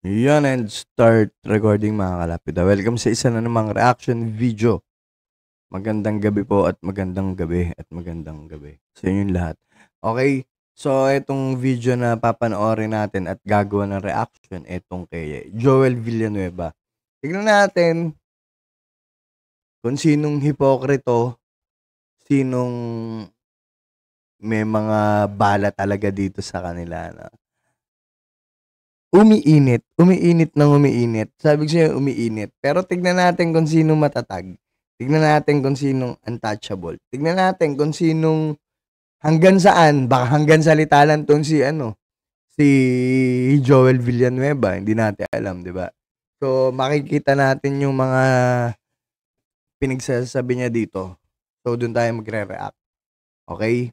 Yan and start recording mga kalapida. Welcome sa isa na namang reaction video. Magandang gabi po at magandang gabi at magandang gabi sa inyong lahat. Okay, so itong video na papanoorin natin at gagawa ng reaction itong kay Joel Villanueva. Tignan natin kung sinong hipokrito, sinong may mga bala talaga dito sa kanila na umiinit ng umiinit. Sabi ko sa'yo, umiinit. Pero tignan natin kung sinong matatag. Tignan natin kung sinong untouchable. Tignan natin kung sinong hanggang saan. Baka hanggang salita lang tong si Joel Villanueva. Hindi natin alam, di ba? So, makikita natin yung mga pinagsasabi niya dito. So, dun tayo magre-react. Okay?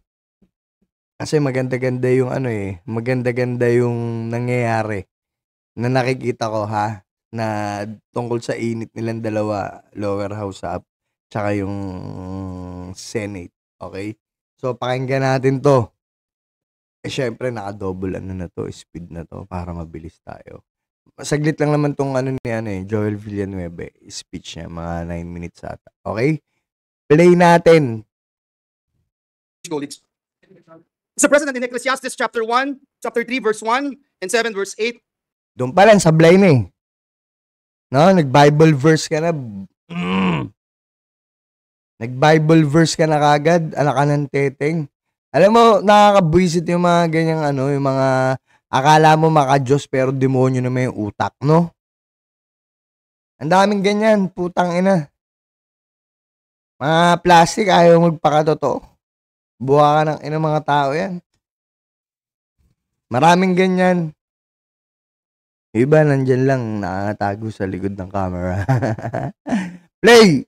Kasi maganda-ganda yung maganda-ganda yung nangyayari na nakikita ko na tungkol sa init nilang dalawa, lower house up, tsaka yung Senate, okay? So, pakinggan natin to. Syempre, naka-double na to, speed na to, para mabilis tayo. Saglit lang naman tong Joel Villanueva, speech niya, mga 9 minutes ata, okay? Play natin. Mr. President, in Ecclesiastes chapter 1, chapter 3, verse 1, and 7, verse 8. Doon pa lang, sablay na eh. No, nag-Bible verse ka na. Nag-Bible verse ka na kagad, anak ka ng teteng. Alam mo, nakakabwisit yung mga ganyang yung mga akala mo maka-Diyos pero demonyo na may utak, no? Ang daming ganyan, putang ina. Mga plastic, ayaw magpakatotoo. Buha ka ng ina mga tao yan. Maraming ganyan. Iba, nandyan lang, nakatago sa likod ng camera. Play!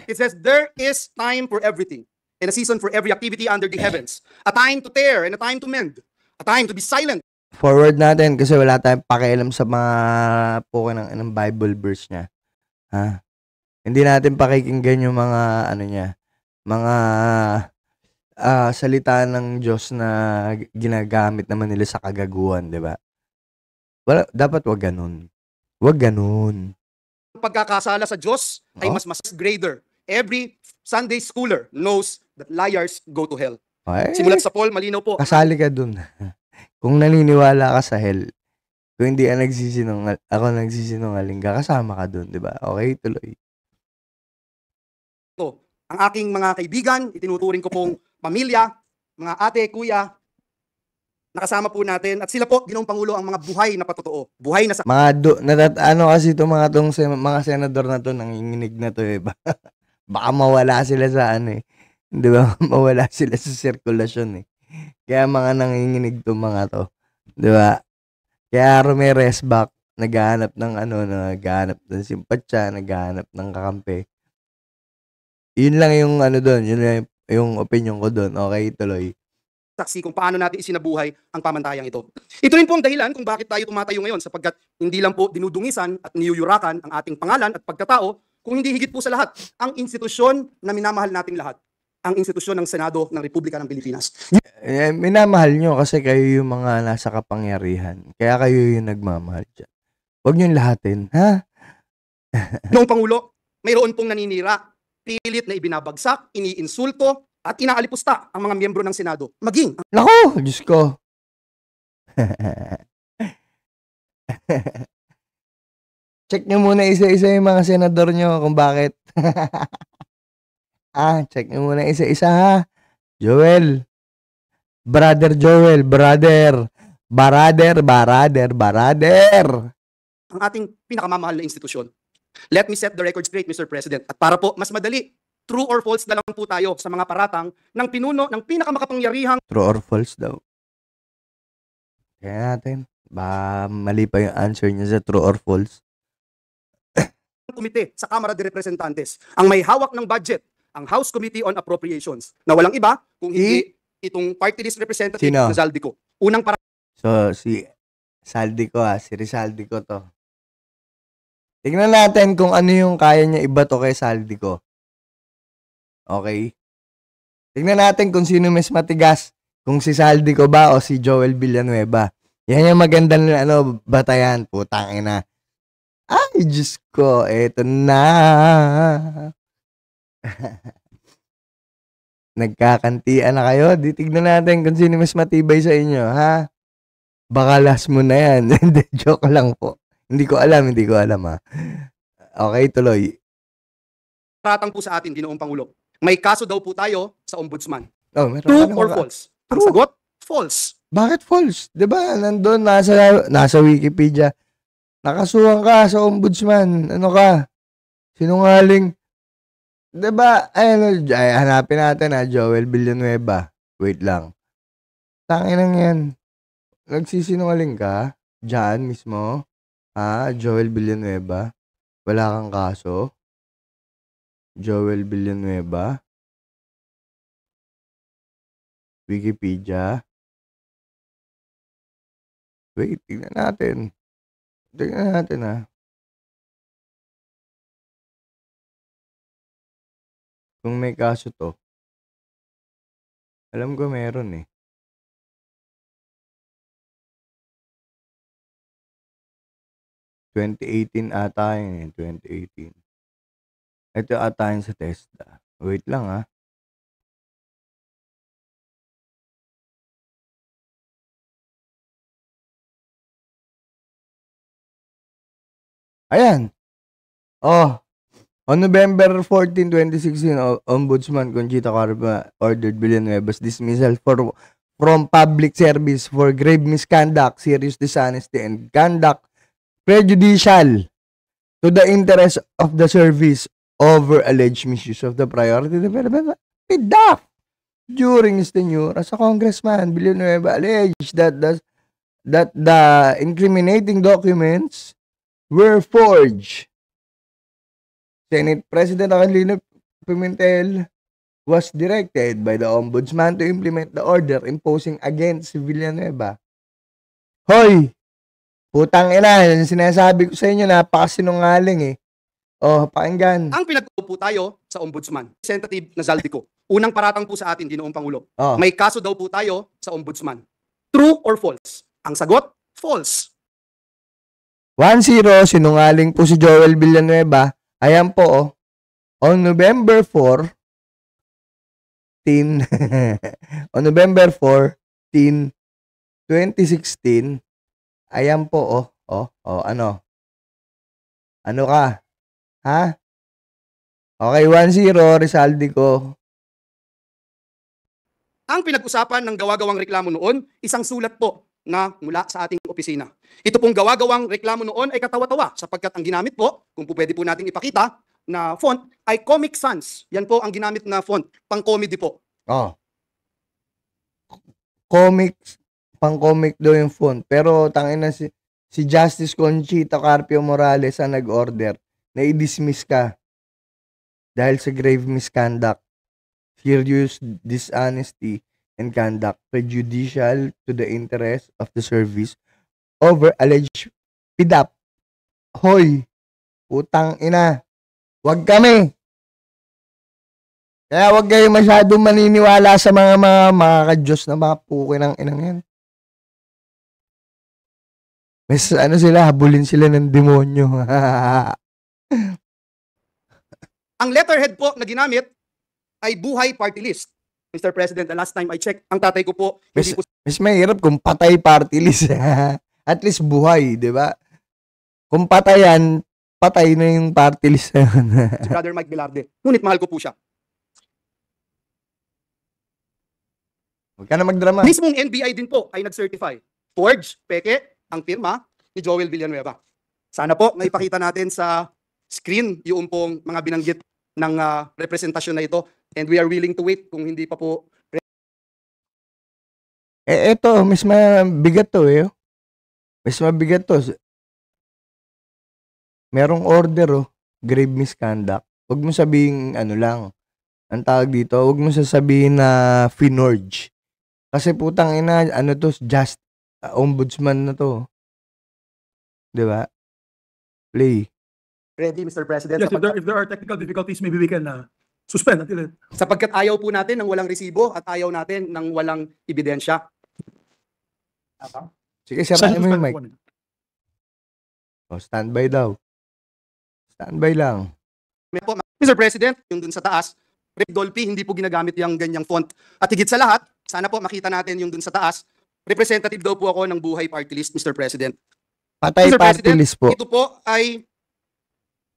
It says, there is time for everything, and a season for every activity under the heavens. A time to tear and a time to mend. A time to be silent. Forward natin kasi wala tayong pakialam sa mga pukin ng Bible verse niya. Hindi natin pakikinggan yung mga mga salita ng Diyos na ginagamit naman nila sa kagaguhan, di ba? Dapat wag ganun. Wag ganun. Pagkakasala sa Diyos ay mas greater. Every Sunday schooler knows that liars go to hell. Simulat sa Paul, malinaw po. Kasali ka dun. Kung naniniwala ka sa hell, kung hindi ako nagsisinungaling ka, kasama ka dun, di ba? Okay, tuloy. Ang aking mga kaibigan, itinuturing ko pong pamilya, mga ate, kuya, nakasama po natin, at sila po, Ginoong Pangulo, ang mga buhay na patotoo. Buhay na sa... Kasi itong mga senador na to, nanginginig na to eh. Baka mawala sila sa di ba? Mawala sila sa sirkulasyon eh. Kaya mga nanginginig to mga to. Di ba? Kaya Ramirez back, naghahanap ng naghahanap ng simpatsya, naghahanap ng kakampi. Yun lang yung doon, yun lang yung opinion ko doon. Okay, tuloy. Saksi kung paano natin isinabuhay ang pamantayang ito. Ito rin po ang dahilan kung bakit tayo tumatayo ngayon, sapagkat hindi lang po dinudungisan at niyuyurakan ang ating pangalan at pagkatao, kung hindi higit po sa lahat, ang institusyon na minamahal nating lahat, ang institusyon ng Senado ng Republika ng Pilipinas. Minamahal nyo kasi kayo yung mga nasa kapangyarihan. Kaya kayo yung nagmamahal dyan. Huwag nyo lahatin, ha? Noong Pangulo, mayroon pong naninira, pilit na ibinabagsak, iniinsulto, at inaalipusta ang mga miyembro ng Senado. Maging... Naku! Diyos ko! Check nyo muna isa-isa yung mga senador nyo kung bakit. Check nyo muna isa-isa ha. Joel. Brother Joel. Brother. Ang ating pinakamamahal na institusyon. Let me set the record straight, Mr. President. At para po mas madali, true or false na lang po tayo sa mga paratang ng pinuno ng pinakamakapangyarihang... True or false daw. Kaya natin. Mali pa yung answer niya sa true or false. Komite sa Kamara de Representantes ang may hawak ng budget, ang House Committee on Appropriations, na walang iba kung hindi itong party list representative na Zaldico. Unang para... So, si Saldico si Rizaldico to. Tingnan natin kung ano yung kaya niya iba to kay Saldico. Okay? Tingnan natin kung sino mas matigas, kung si Saldico ba o si Joel Villanueva. Yan yung magandang ano, batayan, putang ina. Ay, Diyos ko, eto na. Nagkakantian na kayo. Di tignan natin kung sino mas matibay sa inyo, ha? Baka last mo na yan. Hindi, joke lang po. Hindi ko alam, ha. Okay, tuloy. Paratang po sa atin, Ginoong Pangulo. May kaso daw po tayo sa Ombudsman. Oh, meron True ka or naman. false? Ang True. sagot, false. Bakit false? 'Di ba? Nandun nasa Wikipedia. Nakasuhan ka sa ombudsman. Ano ka? Sinungaling. 'Di ba? Ay, hanapin natin Joel Villanueva. Wait lang. Tanginang 'yan. Nagsisinungaling ka? Diyan mismo? Joel Villanueva? Wala kang kaso? Joel Villanueva? Wikipedia? Wait, tignan natin. Tignan natin kung may kaso to. Alam ko meron eh. ...2018 ata yun eh, 2018. Ito ata yun sa TESDA. Wait lang Ayan. Oh. On November 14, 2016, Ombudsman Conchita Carba ordered Villanueva's dismissal from public service for grave misconduct, serious dishonesty, and conduct prejudicial to the interest of the service over alleged misuse of the priority development PDAF. During his tenure as a congressman, Villanueva alleged that the incriminating documents were forged. Senate President Aquilino Pimentel was directed by the Ombudsman to implement the order imposing against Villanueva. Hoy! Putang ina, yung sinasabi ko sa inyo, napakasinungaling eh. Oh, pakinggan. Ang pinag-uupo tayo sa Ombudsman, Representative Nazaldico. Unang paratang po sa atin, Ginoong Pangulo. Oh. May kaso daw po tayo sa Ombudsman. True or false? Ang sagot, false. 1-0, sinungaling po si Joel Villanueva. Ayan po, on November 4, on November 14, 2016, ayan po, ano? Ano ka? Ha? Okay, 1-0, Rizaldi ko. Ang pinag-usapan ng gawa-gawang reklamo noon, isang sulat po na mula sa ating opisina. Ito pong gawa-gawang reklamo noon ay katawa-tawa sapagkat ang ginamit po, kung po pwede po nating ipakita, na font ay Comic Sans. Yan po ang ginamit na font, pang-comedy po. Oh. Comics, pang-comic daw yung font. Pero tangina si Justice Conchita Carpio Morales ang nag-order na i-dismiss ka dahil sa grave misconduct, serious dishonesty, and conduct prejudicial to the interest of the service over alleged PDAP. Hoy, putang ina, wag kami. Kaya wag kayo masyadong maniniwala sa mga makakadiyos na mga puki ng inang yan. Mas ano sila, habulin sila ng demonyo. Ang letterhead po na ginamit ay Buhay Party List. Mr. President, the last time I checked, ang tatay ko po, hindi po Mas mahirap kung patay party list. At least buhay, di ba? Kung patayan, patay na yung party list na yun. si Brother Mike Velarde. Ngunit mahal ko po siya. Huwag ka na magdrama. Mismong NBI din po ay nag-certify. Forge, peke, ang firma ni Joel Villanueva. Sana po naipakita natin sa screen yung pong mga binanggit ng representasyon na ito. And we are willing to wait kung hindi pa po. Eto, mas mabigat to eh. Mas mabigat to. Merong order grave misconduct. Huwag mo sabihin ano lang. Ang tawag dito, huwag mo sasabihin na finorge. Kasi putang ina, ano to, just ombudsman na to. Diba? Play. Ready, Mr. President? Yes, if there are technical difficulties, maybe we can suspend until it. Sapagkat ayaw po natin ng walang resibo at ayaw natin ng walang ebidensya. Sige, sirain mo yung Suspend mic. po ninyo. O, standby daw. Standby lang. Po, Mr. President, yung dun sa taas, Rep. Dolphy, hindi po ginagamit yung ganyang font. At higit sa lahat, sana po makita natin yung dun sa taas, representative daw po ako ng Buhay Party List, Mr. President. Patay Mr. party President, list po. ito po ay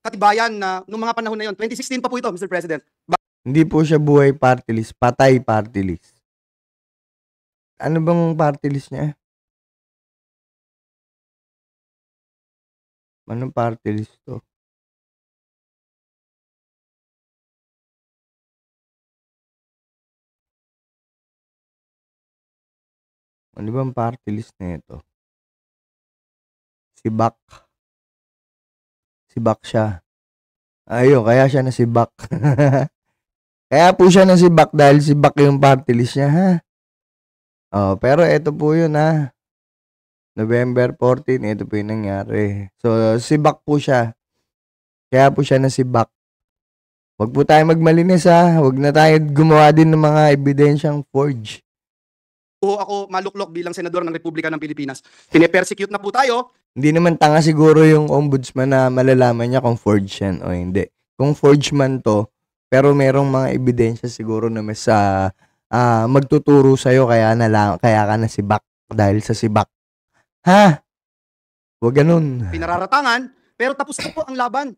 katibayan na nung mga panahon na yon, 2016 pa po ito, Mr. President. Hindi po siya buhay party list. Patay party list. Ano bang party list niya? Anong party list to? Ano bang party list na ito? Si Bak. Si Bak siya. Ayun, kaya siya na si Bak. Kaya po siya na si Bak dahil si Bak yung party list niya, ha? Oh, pero ito po yun, ha? November 14, ito po yung nangyari. So, si Bak po siya. Kaya po siya na si Bak. Huwag po tayo magmalinis, ha? Huwag na tayo gumawa din ng mga ebidensyang forge. Po ako maluklok bilang senador ng Republika ng Pilipinas. Pine-persecute na po tayo. Hindi naman tanga siguro yung ombudsman na malalaman niya kung forge yan o hindi. Kung forge man to, pero merong mga ebidensya siguro na mas magtuturo sa'yo kaya ka na si Bak dahil sa si Bak. Ha? Huwag ganun. Pinararatangan, pero tapos na po ang laban.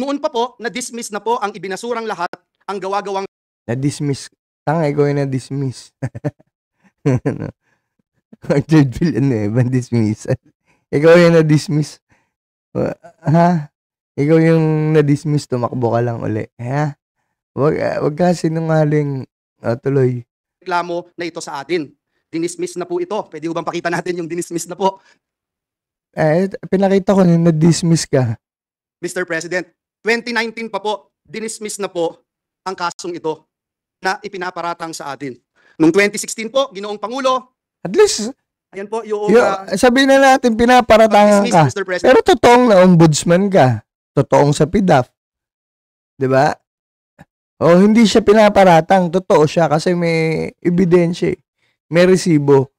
Noon pa po, na-dismiss na po ang ibinasurang lahat, ang gawa-gawang Na-dismiss. Tanga, ikaw yung na-dismiss. Arthur Villanueva, dismiss. Ikaw yung na-dismiss. Ha? Ikaw yung na-dismiss, tumakbo ka lang uli. Ha? Wag ka sinungaling. Tuloy. reklamo na ito sa atin. Dinismiss na po ito. Pwede ko bang pakita natin yung dinismiss na po? Pinakita ko na na-dismiss ka. Mr. President, 2019 pa po, dinismiss na po ang kasong ito na ipinaparatang sa atin. Noong 2016 po, Ginoong Pangulo, At least, ayan po yung sabihin na natin pinaparatangan dismiss, ka. Mr. President. Pero totoong na ombudsman ka. Totoong sa PDAF. 'Di ba? O hindi siya pinaparatang, totoo siya kasi may ebidensya, may resibo.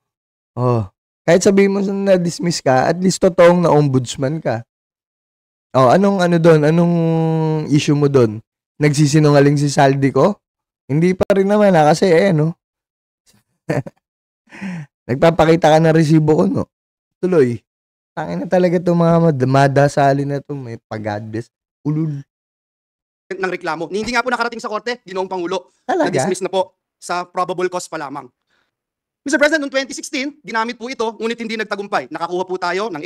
Oh, kahit sabihin mo na dismiss ka, at least totoong na ombudsman ka. Oh, anong doon? Anong issue mo doon? Nagsisinungaling si Saldi ko? Hindi pa rin naman kasi no. Nagpapakita ka ng resibo ko, no? Tuloy. Tangin na talaga itong mga madasali na ito. May pag-address. Ulul. ng reklamo. Hindi nga po nakarating sa korte, Ginoong Pangulo. Talaga? Na-dismiss na po sa probable cause pa lamang. Mr. President, noong 2016, ginamit po ito, ngunit hindi nagtagumpay. Nakakuha po tayo ng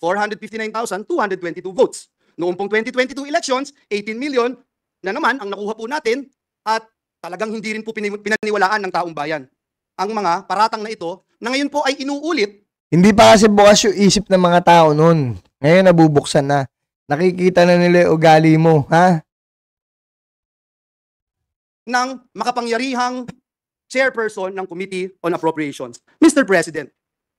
18,459,222 votes. Noong pong 2022 elections, 18 million na naman ang nakuha po natin at talagang hindi rin po pinaniwalaan ng taong bayan. Ang mga paratang na ito, na ngayon po ay inuulit. Hindi pa kasi bukas yung isip ng mga tao nun. Ngayon nabubuksan na. Nakikita na nila yung ugali mo, ha? Ng makapangyarihang chairperson ng Committee on Appropriations. Mr. President,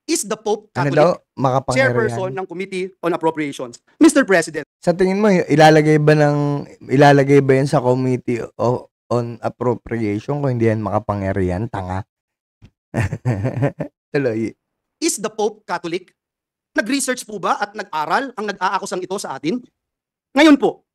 is the Pope Ano Catholic? daw? Makapangyarihan. Chairperson ng Committee on Appropriations. Mr. President, Sa tingin mo, ilalagay ba yan sa Committee on Appropriation kung hindi yan makapangyarihan? Tanga. Tuloy. is the Pope Catholic? Nag-research po ba at nag-aral ang nag-aakusang ito sa atin? Ngayon po,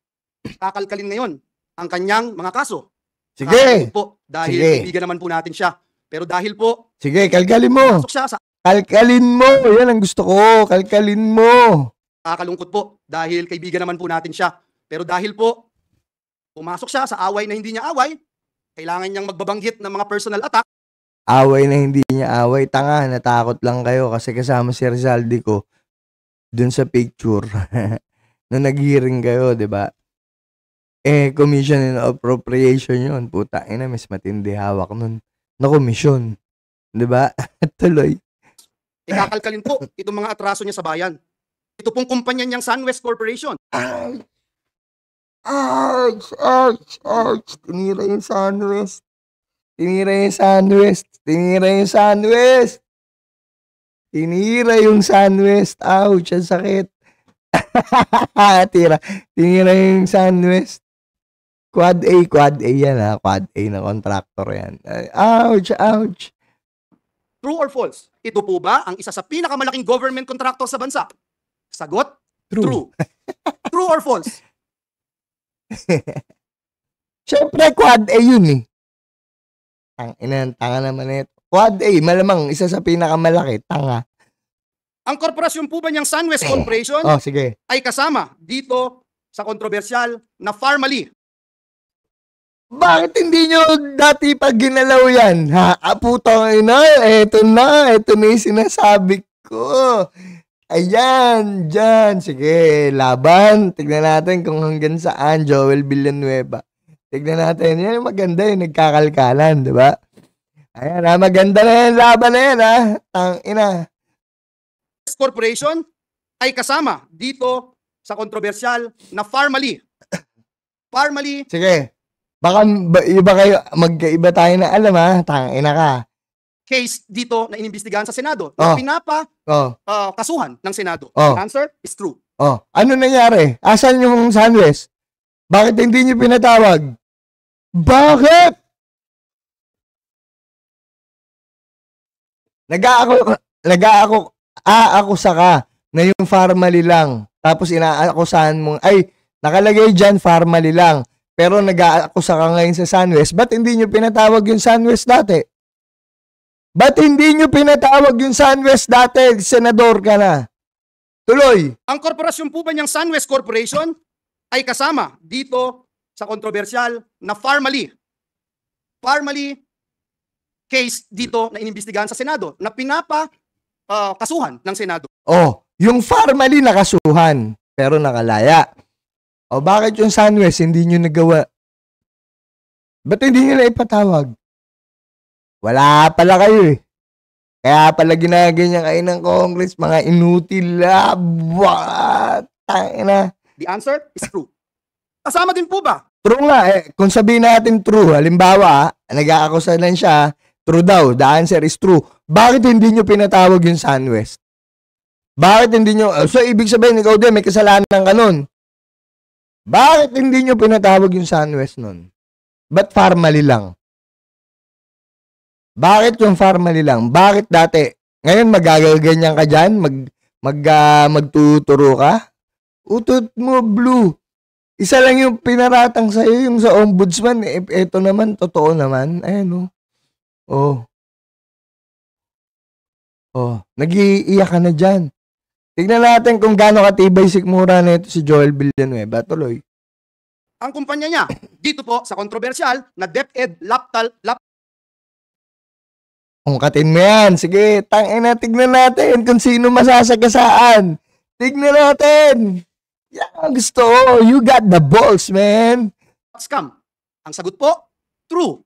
kakalkalin ngayon ang kanyang mga kaso. Sige. Kakalain po dahil Sige. kaibigan naman po natin siya. Pero dahil po, Sige, kalkalin mo. pasok siya sa Kalkalin mo. Yan ang gusto ko. Kalkalin mo. kakalungkot po dahil kaibigan naman po natin siya. Pero dahil po, pumasok siya sa away na hindi niya away, kailangan niyang magbabanggit ng mga personal attack. Away na hindi niya away. Tanga, natakot lang kayo kasi kasama si Rizaldi ko dun sa picture. Nung nag-hearing kayo, di ba? Commission and Appropriation yun. Puta, ina, mas matindi hawak nun. Na commission. Di ba? Tuloy. Ikakalkalin po itong mga atraso niya sa bayan. Ito pong kumpanya niyang SunWest Corporation. Ouch! Tinira yung Sunwest. Tinira yung Sunwest. Tinira yung Sunwest. Ouch! Ang sakit. Tinira yung Sunwest. Quad A yan ha. Quad A na contractor yan. Ouch! True or false? Ito po ba ang isa sa pinakamalaking government contractor sa bansa? Sagot, true. True or false? Siyempre, Quad A yun eh. Tanga naman ito. Quad A, malamang isa sa pinakamalaki. Tanga. Ang korporasyon po ba niyang SunWest Corporation Oh, sige. ay kasama dito sa kontrobersyal na Farmally? Bakit hindi nyo dati pag ginalaw yan? Ha? Putang ina, eto na yung sinasabi ko. Ayan, dyan. Sige, laban. Tignan natin kung hanggang saan, Joel Villanueva. Tignan natin. Yan maganda yung nagkakalkalan, di ba? Ayan, maganda na yan, laban na yan, ha? Tangina. Corporation ay kasama dito sa kontrobersyal na Farmally. Farmally, Sige. Baka iba kayo, magkaiba tayo na alam, ha? Tangina ka. case dito na inimbestigahan sa Senado na Oh, kasuhan ng Senado. Oh. The answer is true. oh. Ano nangyari? Asan yung SunWest? Bakit hindi nyo pinatawag? Bakit? Aakusa ka na yung Farmally lang. Tapos inaakusahan mo, ay, nakalagay dyan Farmally lang. Pero nag-aakusa ka ngayon sa SunWest. Ba't hindi nyo pinatawag yung SunWest dati? Ba't hindi nyo pinatawag yung SunWest dati? Senador ka na. Tuloy. Ang korporasyon po ba niyang SunWest Corporation ay kasama dito sa kontrobersyal na Farmally. Farmally case dito na inimbestigahan sa Senado na kasuhan ng Senado. Oh, yung Farmally nakasuhan, pero nakalaya. O bakit yung SunWest hindi nyo nagawa? Ba't hindi nyo na ipatawag? Wala pala kayo eh. Kaya pala ginaganyan kayo ng Congress, mga inutil. Tangina. The answer is true. Kasama din po ba? True nga eh. Kung sabihin natin true, halimbawa, nag-aakusa lang siya, true daw, the answer is true. Bakit hindi nyo pinatawag yung SunWest? Bakit hindi nyo, so ibig sabihin, ikaw din, may kasalanan ka nun. Bakit hindi nyo pinatawag yung SunWest nun? Ba't Farmally lang? Bakit yung Farmally lang? Bakit dati? Ngayon magagaganyan ka dyan? Magtuturo ka? Utot mo, Blue. Isa lang yung pinaratang sa'yo, yung sa ombudsman. Ito naman, totoo naman. Ayan, oh. Oh, nag-iiyak ka na dyan. Tignan natin kung gaano katibay sikmura na ito si Joel Villanueva. Tuloy. Ang kumpanya niya dito po sa kontrobersyal na DepEd Ungkatin mo yan. Sige, tangina, tignan natin kung sino masasagasaan. Tignan natin. Yan ang gusto ko. You got the balls, man. scam. Ang sagot po, true.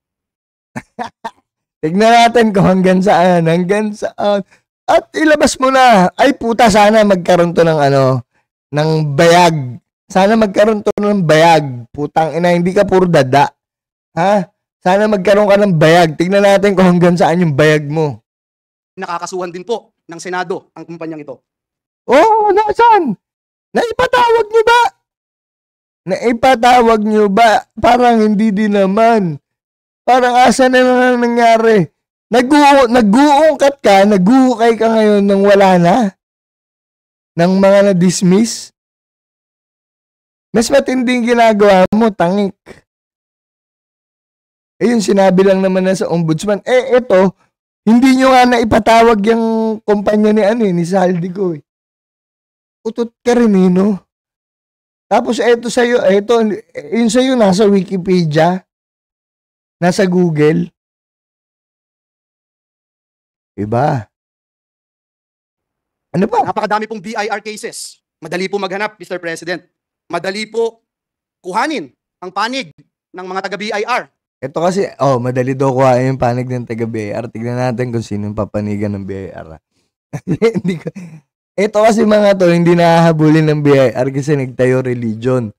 Tignan natin kung hanggang saan. Hanggang saan. At ilabas mo na. Ay puta, sana magkaroon to ng ng bayag. Sana magkaroon to ng bayag. Putang ina, hindi ka puro dada. Ha? Sana magkaroon ka ng bayag. Tignan natin kung hanggang saan yung bayag mo. Nakakasuhan din po ng Senado ang kumpanyang ito. Oh, nasaan? Naipatawag niyo ba? Naipatawag niyo ba? Parang hindi din naman. Parang asa na lang nangyari. Nag-uungkat ka, nag-uukay ka ngayon nang wala na. Nang mga na-dismiss. Mas matinding ginagawa mo, tangik. Yung sinabi lang naman na sa ombudsman. Eto, hindi nyo nga naipatawag yung kumpanya ni Saldico. Utot ka rin, no? Tapos eto sa'yo, yun sa'yo nasa Wikipedia. Nasa Google. Iba. Ano pa? Napakadami pong BIR cases. Madali po maghanap, Mr. President. Madali po kuhanin ang panig ng mga taga-BIR. Ito kasi, madali daw kuhain yung panig ng taga-BIR. Tignan natin kung sino yung papanigan ng BIR. Ito kasi mga to, hindi nahahabulin ng BIR kasi nagtayo religion.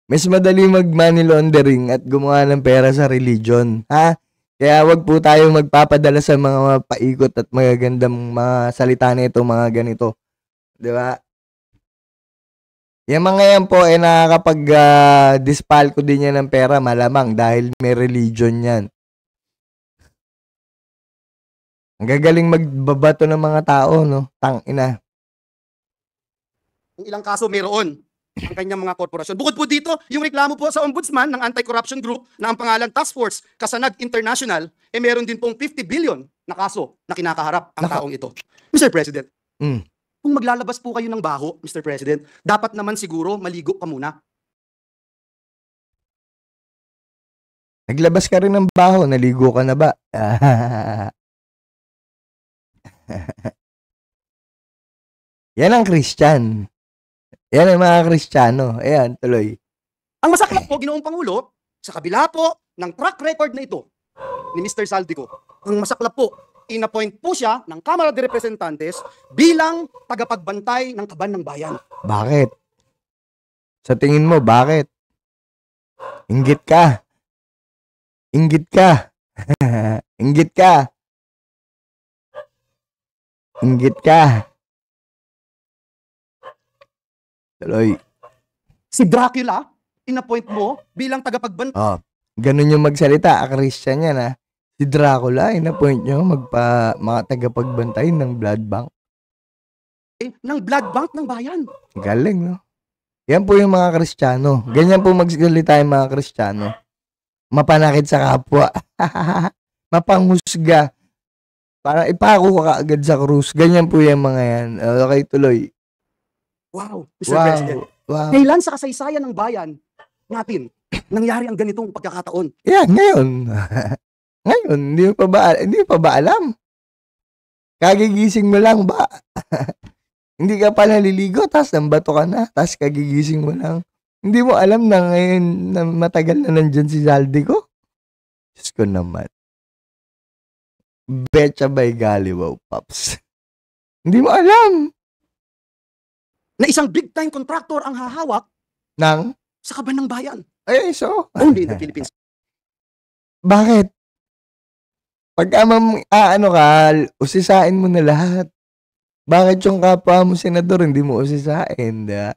Mas madali mag-money laundering at gumawa ng pera sa religion. Ha? Kaya wag po tayong magpapadala sa mga paikot at magagandang mga salita nito, mga ganito. Di ba? Yung mga yan po ay nakakapag-dispalko din yan ng pera, malamang, dahil may religion yan. Ang gagaling magbabato ng mga tao, no? Tangina. Ang ilang kaso meron ang kanyang mga korporasyon. Bukod po dito, yung reklamo po sa ombudsman ng anti-corruption group na ang pangalan Task Force Kasanag International, meron din pong 50 billion na kaso na kinakaharap ang taong ito. Mr. President, kung maglalabas po kayo ng baho, Mr. President, dapat naman siguro maligo ka muna. Naglabas ka rin ng baho, naligo ka na ba? Yan ang Christian. Yan ang mga Kristiyano. Ayan, tuloy. Ang masaklap po, Ginoong Pangulo, sa kabila po ng track record na ito ni Mr. Saldico, ang masaklap po, inappoint po siya ng Kamara de Representantes bilang tagapagbantay ng kaban ng bayan. Bakit? Sa tingin mo, bakit? Inggit ka. Inggit ka. Inggit ka. Inggit ka. Tuloy. Si Dracula, inappoint mo bilang tagapagbantay Oh, ganun yung magsalita. Christian yan, ha? Si Dracula, inapoint nyo mga tagapagbantay ng blood bank. ng blood bank ng bayan. Galing, no? Yan po yung mga Kristiyano. Ganyan po magsalita yung mga Kristiyano. Mapanakit sa kapwa. Mapanghusga. Para ipako ka agad sa krus. Ganyan po yung mga yan. Okay, tuloy. Wow, Mr. President. Wow. Kailan sa kasaysayan ng bayan natin nangyari ang ganitong pagkakataon? Yan, ngayon. Ngayon, hindi mo pa ba alam? Kagigising mo lang ba? Hindi ka pa naliligo, tas nambato ka na, tas kagigising mo lang. Hindi mo alam na ngayon na matagal na nandyan si Saldico? Diyos ko naman. Betcha by Galiwaw, Pops. Hindi mo alam. Na isang big-time contractor ang hahawak Nang? sa kaban ng bayan. Ay, so? Only in the Philippines. Bakit? Pag ano ka, usisain mo na lahat. Bakit yung kapwa mo senador hindi mo usisain? Da?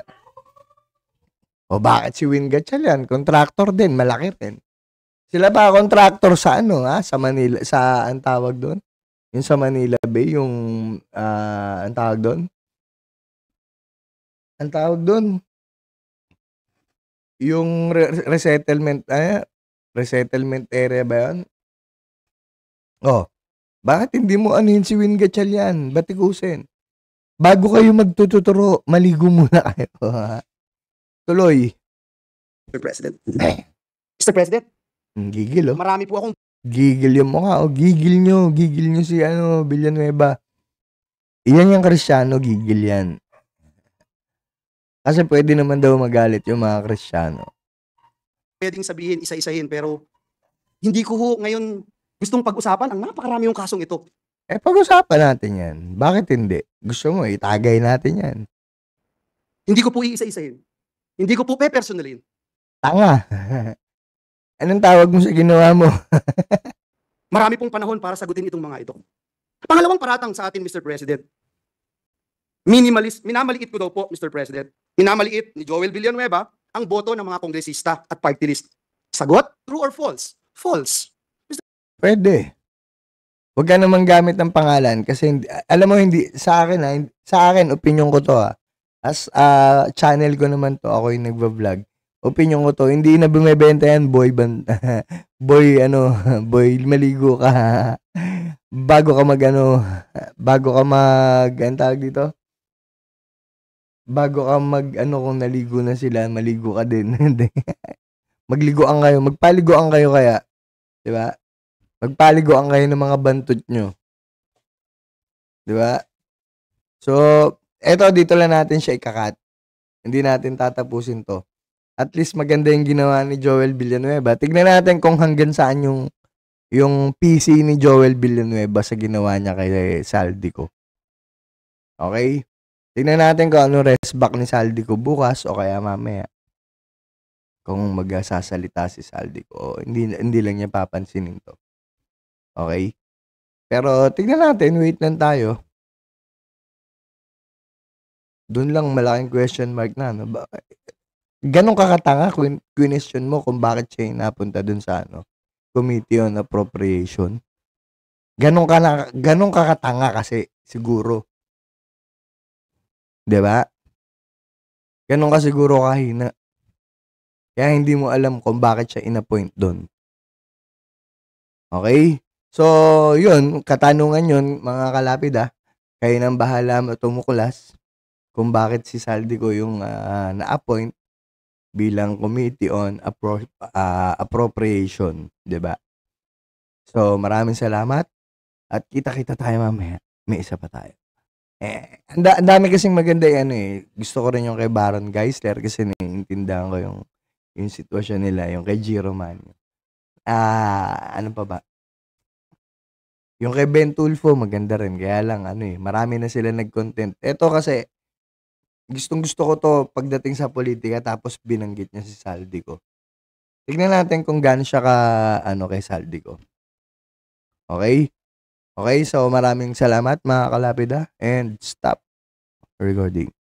O bakit si Win Gatchalian? Contractor din, malaki rin. Sila ba contractor sa ano, ha? Sa Manila, sa ang tawag doon? Yung sa Manila Bay, yung ang tawag doon? Ang tawag doon? Yung resettlement, resettlement area ba yun? Oh, bakit hindi mo anuhin si Win Gatchalian? Batikusin. Bago kayo magtututuro, maligo muna kayo. Tuloy. Mr. President. Mr. President, Gigil, oh. marami po akong Gigil yung mukha, oh. Gigil nyo si Villanueva. Iyan yung Kristiyano, gigil yan. Kasi pwede naman daw magalit yung mga Kristiyano. pwedeng sabihin, isa-isahin, pero hindi ko ho ngayon gustong pag-usapan ang napakarami yung kasong ito. Pag-usapan natin yan. Bakit hindi? Gusto mo, itagay natin yan. Hindi ko po iisa-isahin. Hindi ko po pe-personalin. Tanga. Anong tawag mo sa ginawa mo? Marami pong panahon para sagutin itong mga ito. Pangalawang paratang sa atin, Mr. President. Minamaliit ko daw po, Mr. President. Minamaliit ni Joel Villanueva ang boto ng mga kongresista at party list. Sagot? True or false? False. Pwede. Huwag ka naman gamit ng pangalan kasi alam mo hindi sa akin opinion ko to as channel ko naman to, ako yung nagva-vlog. Opinion ko to, hindi na bumebenta yan boy maligo ka bago ka mag tawag dito, bago ka kung naligo na sila, maligo ka din. Magliguan kayo, magpaliguan kayo kaya, di ba? Magpaliguan kayo ng mga bantot nyo. Di ba? So, eto dito lang natin siya ikakat. Hindi natin tatapusin to. At least maganda yung ginawa ni Joel Villanueva. Tignan natin kung hanggang saan yung PC ni Joel Villanueva sa ginawa niya kay Saldico. Okay? Tignan natin kung ano resback ni Saldico bukas o kaya mamaya. Kung magsasalita si Saldico. Hindi lang niya papansinin to. Okay? Pero tignan natin, wait lang tayo. Doon lang malaking question mark na. No? Ganong kakatanga, question mo kung bakit siya napunta dun sa Committee on Appropriation. ganun ka katanga kasi siguro, 'di ba? Ganun ka siguro kahina. Kaya hindi mo alam kung bakit siya inappoint doon. Okay? So, yun, katanungan yun, mga kalapid kayo nang bahala tumuklas kung bakit si Saldico yung na-appoint bilang Committee on Appropriation, 'di ba? So, maraming salamat at kita-kita tayo mamaya. May isa pa tayo. Ang dami kasing maganda gusto ko rin yung kay Baron Geisler kasi naiintindihan ko yung sitwasyon nila, yung kay Giro Manio. Ano pa ba? Yung kay Ben Tulfo, maganda rin. Kaya lang, marami na sila nag-content. Ito kasi, gustong-gusto ko to pagdating sa politika tapos binanggit niya si Saldico. Tignan natin kung gaano siya kay Saldico. Okay? Okay, so maraming salamat mga kalapid and stop recording.